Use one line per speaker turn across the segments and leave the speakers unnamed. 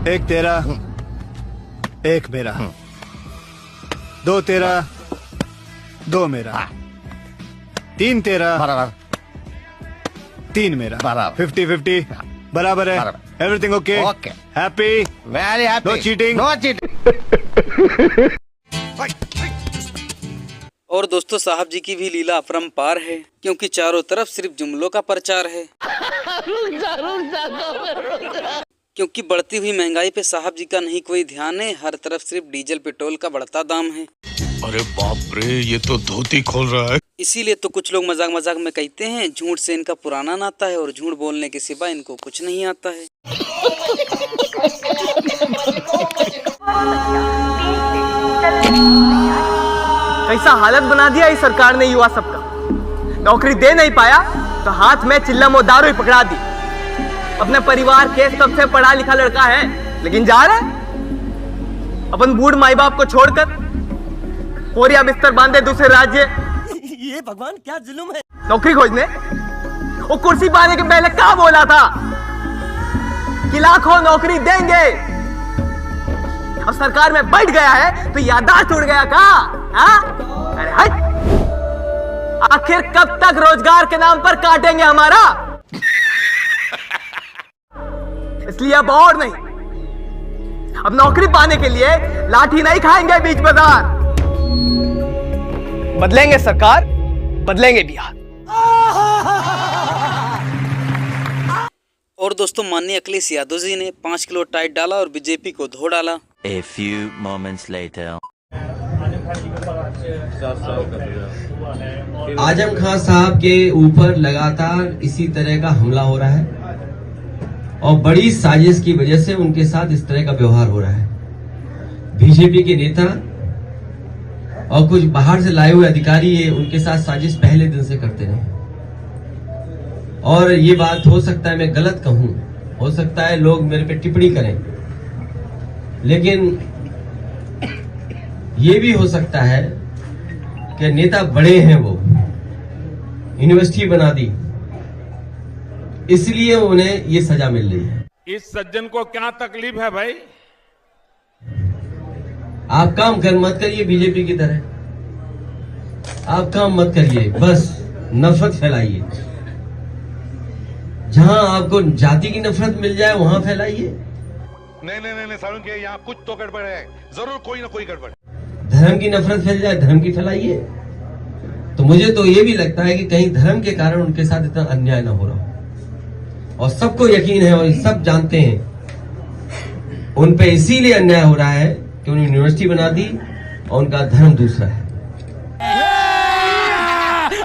एक तेरा, एक मेरा, दो तेरा, दो मेरा, तीन तेरा,
बराबर,
तीन मेरा,
बराबर,
50-50 बराबर है। Everything okay?
Okay,
happy?
Very happy,
no cheating?
No cheating.
और दोस्तों साहब जी की भी लीला अपरंपार है, क्योंकि चारों तरफ सिर्फ जुमलों का प्रचार है। क्योंकि बढ़ती हुई महंगाई पे साहब जी का नहीं कोई ध्यान है, हर तरफ सिर्फ डीजल पेट्रोल का बढ़ता दाम है।
अरे बाप रे, ये तो धोती खोल रहा है।
इसीलिए तो कुछ लोग मजाक मजाक में कहते हैं झूठ से इनका पुराना नाता है और झूठ बोलने के सिवा इनको कुछ नहीं आता है।
कैसा हालत बना दिया इस सरकार ने युवा सबका। नौकरी दे नहीं पाया तो हाथ में चिल्ला मोदारू ही पकड़ा दी। अपने परिवार के सबसे पढ़ा लिखा लड़का है, लेकिन जा रहा है अपन बूढ़ माई बाप को छोड़कर कोरिया बिस्तर बांधे दूसरे राज्य।
ये भगवान क्या जुल्म है।
नौकरी खोजने वो कुर्सी पाने के पहले क्या बोला था कि लाखों नौकरी देंगे। अब सरकार में बैठ गया है तो याददाश्त उड़ गया का? अरे हट, आखिर कब तक रोजगार के नाम पर काटेंगे हमारा? इसलिए अब और नहीं, अब नौकरी पाने के लिए लाठी नहीं खाएंगे बीच बाजार। बदलेंगे सरकार, बदलेंगे बिहार।
और दोस्तों माननीय अखिलेश यादव जी ने 5 किलो टाइट डाला और बीजेपी को धो डाला।
A few moments later.
Azam Khan साहब के ऊपर लगातार इसी तरह का हमला हो रहा है और बड़ी साजिश की वजह से उनके साथ इस तरह का व्यवहार हो रहा है। बीजेपी के नेता और कुछ बाहर से लाए हुए अधिकारी ये उनके साथ साजिश पहले दिन से करते रहे। और ये बात हो सकता है मैं गलत कहूं, हो सकता है लोग मेरे पे टिप्पणी करें, लेकिन ये भी हो सकता है कि नेता बड़े हैं, वो यूनिवर्सिटी बना दी, इसलिए उन्हें ये सजा मिल रही है।
इस सज्जन को क्या तकलीफ है भाई?
आप काम मत करिए बीजेपी की तरह, आप काम मत करिए, बस नफरत फैलाइए। जहां आपको जाति की नफरत मिल जाए वहां फैलाइए।
नहीं सारुण के यहाँ कुछ तो गड़बड़ है, जरूर कोई ना कोई गड़बड़।
धर्म की नफरत फैल जाए, धर्म की फैलाइए। तो मुझे तो ये भी लगता है कि कहीं धर्म के कारण उनके साथ इतना अन्याय ना हो रहा हो, और सबको यकीन है और सब जानते हैं उन पे इसीलिए अन्याय हो रहा है कि उन्होंने यूनिवर्सिटी बना दी और उनका धर्म दूसरा है।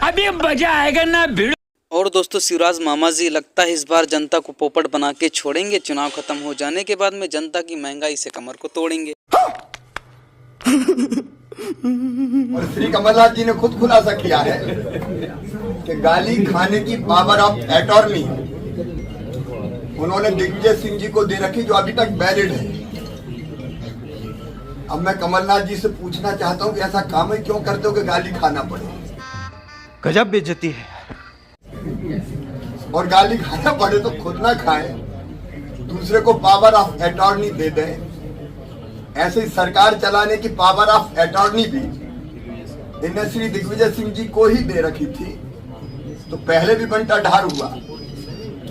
अभी मजा आएगा ना भिड़।
और दोस्तों शिवराज मामा जी लगता है इस बार जनता को पोपट बना के छोड़ेंगे। चुनाव खत्म हो जाने के बाद में जनता की महंगाई से कमर को तोड़ेंगे।
और श्री कमलनाथ जी ने खुद खुलासा किया है कि गाली खाने की पावर ऑफ अटॉर्नी उन्होंने दिग्विजय सिंह जी को दे रखी, जो अभी तक वैलिड है। अब मैं कमलनाथ जी से पूछना चाहता हूं कि ऐसा काम है क्यों करते हो कि गाली खाना पड़े?
गजब बेइज्जती है।
और गाली खाना पड़े तो खुद ना खाए, दूसरे को पावर ऑफ अटॉर्नी दे दें। ऐसे ही सरकार चलाने की पावर ऑफ अटॉर्नी भी इन्हें श्री दिग्विजय सिंह जी को ही दे रखी थी। तो पहले भी बंटा ढार हुआ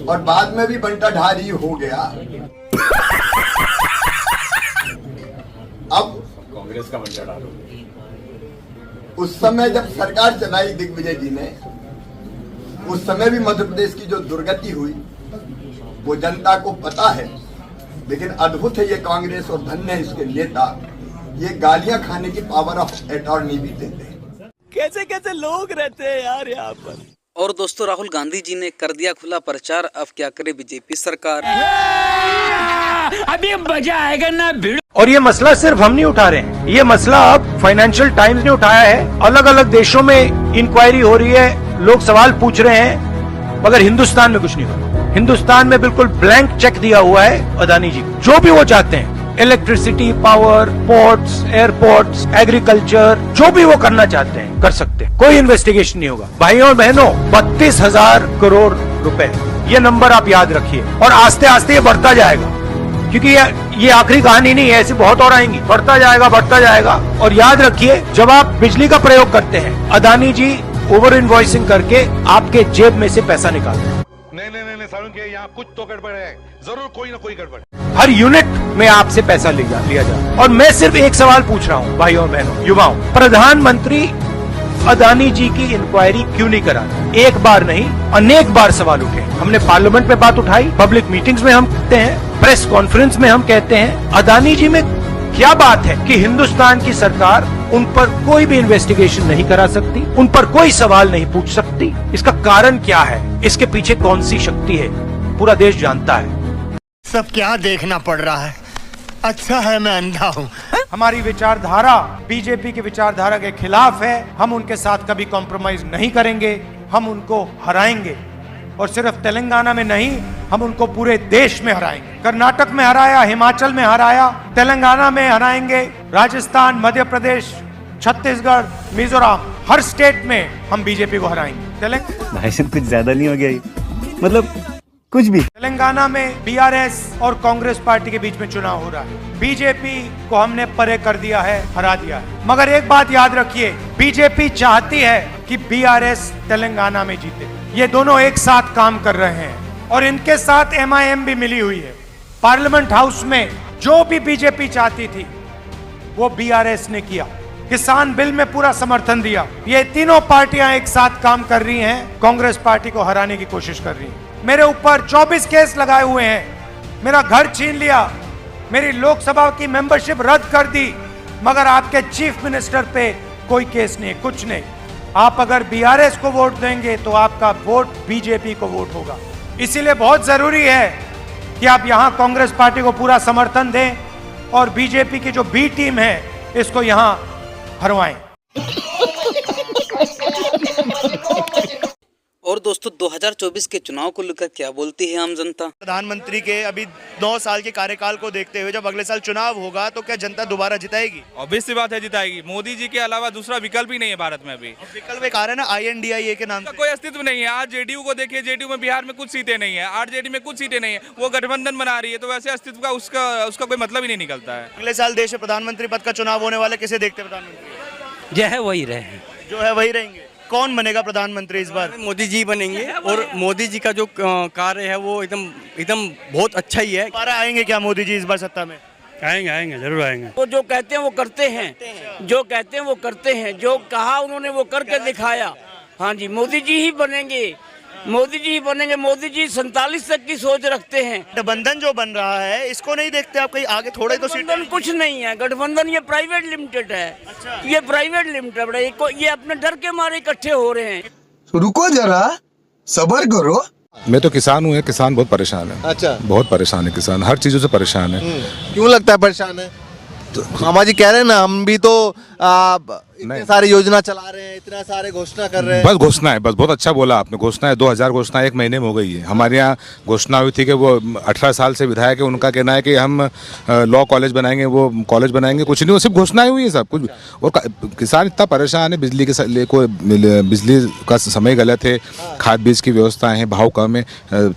और बाद में भी बंटा ढार ही हो गया। अब
कांग्रेस का बंटा ढार।
उस समय जब सरकार चलाई दिग्विजय जी ने, उस समय भी मध्य प्रदेश की जो दुर्गति हुई वो जनता को पता है। लेकिन अद्भुत है ये कांग्रेस और धन्य है इसके नेता, ये गालियां खाने की पावर ऑफ अटॉर्नी भी देते हैं।
कैसे कैसे लोग रहते हैं यार यहाँ पर।
और दोस्तों राहुल गांधी जी ने कर दिया खुला प्रचार, अब क्या करे बीजेपी सरकार।
अभी मजा आएगा ना भिड़।
और ये मसला सिर्फ हम नहीं उठा रहे हैं, ये मसला अब फाइनेंशियल टाइम्स ने उठाया है। अलग अलग देशों में इंक्वायरी हो रही है, लोग सवाल पूछ रहे हैं, मगर हिंदुस्तान में कुछ नहीं हो रहा। हिंदुस्तान में बिल्कुल ब्लैंक चेक दिया हुआ है अदानी जी को। जो भी वो चाहते हैं, electricity, power, ports, airports, agriculture, जो भी वो करना चाहते हैं कर सकते हैं, कोई इन्वेस्टिगेशन नहीं होगा। भाइयों और बहनों, 32,000 करोड़ रुपए, ये नंबर आप याद रखिए और आस्ते आस्ते ये बढ़ता जाएगा। क्योंकि ये आखिरी कहानी नहीं है, ऐसी बहुत और आएंगी, बढ़ता जाएगा। और याद रखिए, जब आप बिजली का प्रयोग करते हैं, अदानी जी ओवर इनवॉइसिंग करके आपके जेब में से पैसा निकालते हैं।
नहीं सारुण के यहाँ कुछ तो गड़बड़ है, जरूर कोई ना कोई गड़बड़।
हर यूनिट में आपसे पैसा लिया जाए। और मैं सिर्फ एक सवाल पूछ रहा हूँ भाइयों और बहनों, युवाओं, प्रधानमंत्री अदानी जी की इंक्वायरी क्यों नहीं कराते? एक बार नहीं, अनेक बार सवाल उठे। हमने पार्लियामेंट में बात उठाई, पब्लिक मीटिंग्स में हम कहते हैं, प्रेस कॉन्फ्रेंस में हम कहते हैं, अदानी जी में क्या बात है कि हिंदुस्तान की सरकार उन पर कोई भी इन्वेस्टिगेशन नहीं करा सकती, उन पर कोई सवाल नहीं पूछ सकती? इसका कारण क्या है? इसके पीछे कौन सी शक्ति है? पूरा देश जानता है।
सब क्या देखना पड़ रहा है? अच्छा है मैं अंधा हूँ।
हमारी विचारधारा बीजेपी की विचारधारा के खिलाफ है। हम उनके साथ कभी कॉम्प्रोमाइज नहीं करेंगे, हम उनको हराएंगे। और सिर्फ तेलंगाना में नहीं, हम उनको पूरे देश में हराएंगे। कर्नाटक में हराया, हिमाचल में हराया, तेलंगाना में हराएंगे, राजस्थान, मध्य प्रदेश, छत्तीसगढ़, मिजोरम, हर स्टेट में हम बीजेपी को हराएंगे।
भाई साहब कुछ ज्यादा नहीं हो गया ये? मतलब कुछ भी।
तेलंगाना में बीआरएस और कांग्रेस पार्टी के बीच में चुनाव हो रहा है। बीजेपी को हमने परे कर दिया है, हरा दिया है। मगर एक बात याद रखिए, बीजेपी चाहती है कि बीआरएस तेलंगाना में जीते। ये दोनों एक साथ काम कर रहे हैं और इनके साथ एमआईएम भी मिली हुई है। पार्लियामेंट हाउस में जो भी बीजेपी चाहती थी वो बीआरएस ने किया। किसान बिल में पूरा समर्थन दिया। ये तीनों पार्टियां एक साथ काम कर रही हैं, कांग्रेस पार्टी को हराने की कोशिश कर रही हैं। मेरे ऊपर 24 केस लगाए हुए हैं, मेरा घर छीन लिया, मेरी लोकसभा की मेंबरशिप रद्द कर दी, मगर आपके चीफ मिनिस्टर पे कोई केस नहीं, कुछ नहीं। आप अगर बीआरएस को वोट देंगे तो आपका वोट बीजेपी को वोट होगा। इसीलिए बहुत जरूरी है कि आप यहां कांग्रेस पार्टी को पूरा समर्थन दें और बीजेपी की जो बी टीम है इसको यहां हरवाएं।
और दोस्तों 2024 के चुनाव को लेकर क्या बोलती है आम जनता?
प्रधानमंत्री के अभी 9 साल के कार्यकाल को देखते हुए जब अगले साल चुनाव होगा तो क्या जनता दोबारा जिताएगी?
ऑब्वियस सी बात है, जिताएगी। मोदी जी के अलावा दूसरा विकल्प ही नहीं है भारत में अभी।
विकल्प एक आ रहा है ना, INDIA के नाम से।
कोई अस्तित्व नहीं है। आज जेडीयू को देखिए, जेडीयू में बिहार में कुछ सीटें नहीं है, आरजेडी में कुछ सीटें नहीं है, वो गठबंधन बना रही है, तो वैसे अस्तित्व का उसका कोई मतलब ही नहीं निकलता है।
अगले साल देश में प्रधानमंत्री पद का चुनाव होने वाला, किसे देखते प्रधानमंत्री?
जो है वही रहे,
जो है वही रहेंगे। कौन बनेगा प्रधानमंत्री इस बार?
मोदी जी बनेंगे और मोदी जी का जो कार्य है वो एकदम बहुत अच्छा ही है।
दोबारा आएंगे क्या मोदी जी इस बार सत्ता में?
आएंगे जरूर आएंगे।
वो जो कहते हैं वो करते हैं, जो कहते हैं वो करते हैं, जो कहा उन्होंने वो करके दिखाया। हाँ जी, मोदी जी ही बनेंगे, मोदी जी ही बनेंगे। मोदी जी 47 तक की सोच रखते हैं।
गठबंधन जो बन रहा है इसको नहीं देखते आप? कहीं आगे थोड़े तो
गठबंधन कुछ नहीं है, गठबंधन ये प्राइवेट लिमिटेड है। अच्छा। ये प्राइवेट लिमिटेड है, ये अपने डर के मारे इकट्ठे हो रहे हैं।
रुको जरा, सब्र करो।
मैं तो किसान हूँ, किसान बहुत परेशान है।
अच्छा,
बहुत परेशान है किसान, हर चीजों से परेशान है।
क्यों लगता है परेशान है? तो मामा जी कह रहे हैं ना, हम भी तो इतने सारी योजना चला रहे हैं, इतना सारे घोषणा कर रहे हैं।
बस घोषणा है, बस बहुत अच्छा बोला आपने। घोषणा है, 2000 घोषणा एक महीने में हो गई है। हमारे यहाँ घोषणा हुई थी कि वो 18 साल से विधायक है, उनका कहना है कि हम लॉ कॉलेज बनाएंगे, वो कॉलेज बनाएंगे, कुछ नहीं, वो सिर्फ घोषणाएं हुई है सब कुछ। और किसान इतना परेशान है, बिजली का समय गलत है, खाद बीज की व्यवस्था है, भाव कम है,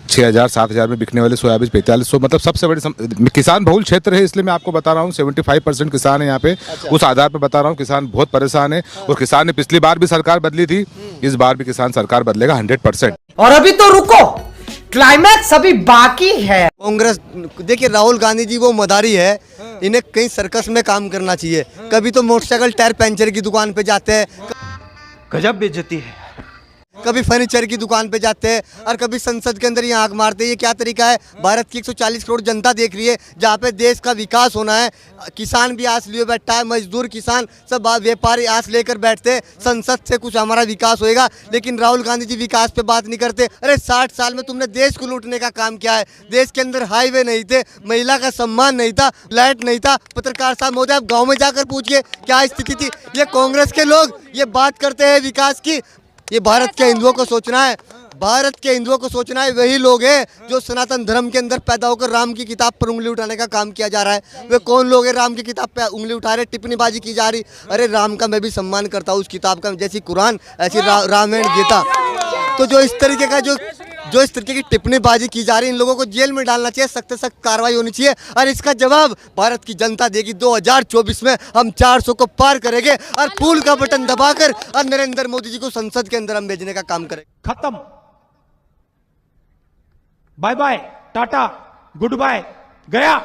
6000-7000 में बिकने वाले सोयाबीन 4500, मतलब सबसे बड़ी किसान बहुल क्षेत्र है। इसलिए मैं आपको बता रहा हूँ 75% किसान है यहाँ पे। उस आधार पर बता रहा हूँ, किसान बहुत परेशान है। और किसान ने पिछली बार भी सरकार बदली थी, इस बार भी किसान सरकार बदलेगा 100%।
और अभी तो रुको, क्लाइमैक्स अभी बाकी है।
कांग्रेस देखिए, राहुल गांधी जी वो मदारी है, इन्हें कहीं सर्कस में काम करना चाहिए। कभी तो मोटरसाइकिल टायर पंचर की दुकान पे जाते हैं,
गजब बेइज्जती है।
कभी फर्नीचर की दुकान पे जाते हैं और कभी संसद के अंदर यहाँ आग मारते हैं। ये क्या तरीका है? भारत की 140 करोड़ जनता देख रही है, जहाँ पे देश का विकास होना है। किसान भी आस लिए बैठा है, मजदूर किसान सब व्यापारी आस लेकर बैठते हैं, संसद से कुछ हमारा विकास होएगा। लेकिन राहुल गांधी जी विकास पे बात नहीं करते। अरे 60 साल में तुमने देश को लूटने का काम किया है। देश के अंदर हाईवे नहीं थे, महिला का सम्मान नहीं था, लाइट नहीं था। पत्रकार साहब महोदय, आप गाँव में जाकर पूछिए क्या स्थिति थी। ये कांग्रेस के लोग ये बात करते हैं विकास की। ये भारत के हिंदुओं को सोचना है, भारत के हिंदुओं को सोचना है। वही लोग हैं जो सनातन धर्म के अंदर पैदा होकर राम की किताब पर उंगली उठाने का काम किया जा रहा है। वे कौन लोग हैं राम की किताब पे उंगली उठा रहे, टिप्पणीबाजी की जा रही? अरे राम का मैं भी सम्मान करता हूँ, उस किताब का, जैसी कुरान ऐसी रामायण गीता। तो जो इस तरीके का जो जो इस तरीके की टिप्पणीबाजी की जा रही है, इन लोगों को जेल में डालना चाहिए, सख्त से सख्त कार्रवाई होनी चाहिए और इसका जवाब भारत की जनता देगी। 2024 में हम 400 को पार करेंगे और फूल का बटन दबाकर और नरेंद्र मोदी जी को संसद के अंदर हम भेजने का काम करेंगे।
खत्म, bye bye, tata, goodbye, गया।